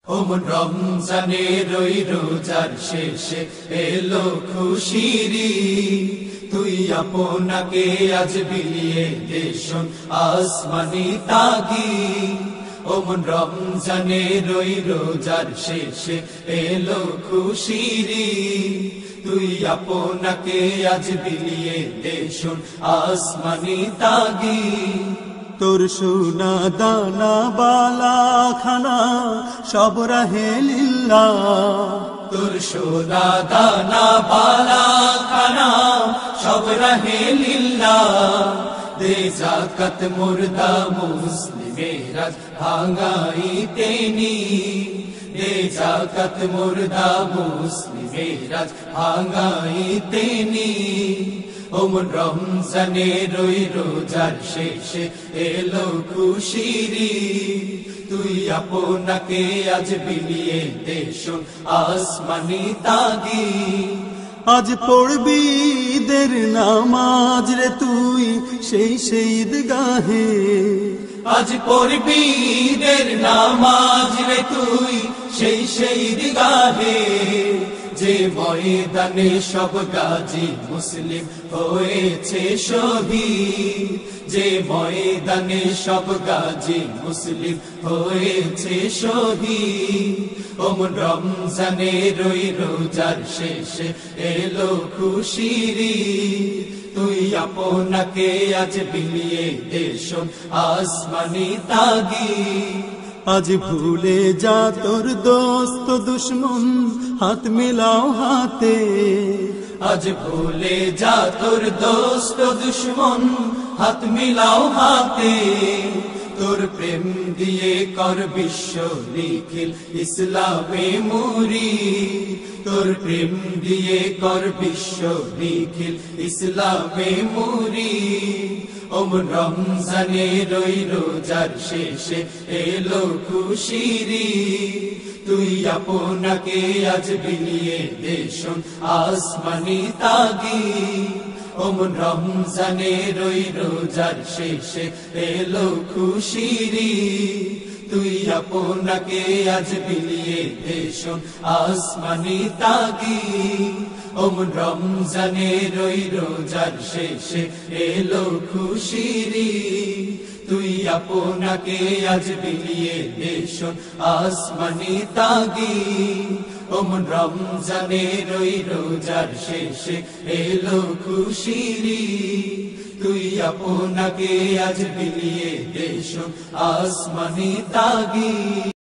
ওমন রমজানের ওই রোজার শেষে এলো খুশিরি, তুই আপনাকে আজ বিলিয়ে দেশন আসমানি তাগি। ওমন রমজানের ওই রোজার শেষে এলো খুশিরি, তুই আপনাকে আজ বিলিয়ে দেশন আসমানি তাগি। তোর সোনা দানা বালা খানা সব রাহে লিল্লাহ, তোর সোনা দানা বালা খানা সব রাহে লিল্লাহ। দে যাকাত মুর্দা মুসলিমেরা ভাঙাইতে নি, দে যাকাত মুর্দা মুসলিমেরা ভাঙাইতে নি। ওমন রমজানের ওই রোজার শেষে এলো খুশিরি, তুই আপনাকে আজ বিলিয়ে দেশন আসমানি তাগি। আজ পড়বি ঈদের নামাজ রে তুই সেই ঈদগাহে, আজ পড়বি ঈদের নামাজ রে তুই সেই ঈদগাহে। যে ময়দানে সব গাজী মুসলিম হয়েছে শহীদ, যে ময়দানে সব গাজী মুসলিম হয়েছে শহীদ। ওমন রমজানের ওই রোজার শেষে এলো খুশিরি, তুই আপনাকে আজ বিলিয়ে দেশন আসমানি তাগি। আজ ভুলে যা তোর দোস্ত দুশ্মন হাত মিলাও হাতে, আজ ভুলে যা তোর দোস্ত দুশ্মন হাত মিলাও হাতে। তোর প্রেম দিয়ে কর বিশ্ব নিখিল ইসলামে মুরি, তোর প্রেম দিয়ে কর বিশ্ব নিখিল ইসলামে মুরি। ওমন রমজানের ওই রোজার শেষে এলো খুশিরি, তুই আপনাকে আজ বিলিয়ে দেশন আসমানি তাগি। ওমন রমজানের ওই রোজার শেষে এলো খুশিরি, তুই আপনাকে আজ বিলিয়ে দেশন আসমানি তাগি। ওমন রমজানের ওই রোজার শেষে এলো খুশিরি, তুই আপনাকে আজ বিলিয়ে দেশন আসমানি তাগি। ওমন রমজানের ওই রোজার শেষে এলো খুশিরি, তুই আপনাকে আজ বিলিয়ে দেশন আসমানি তাগি।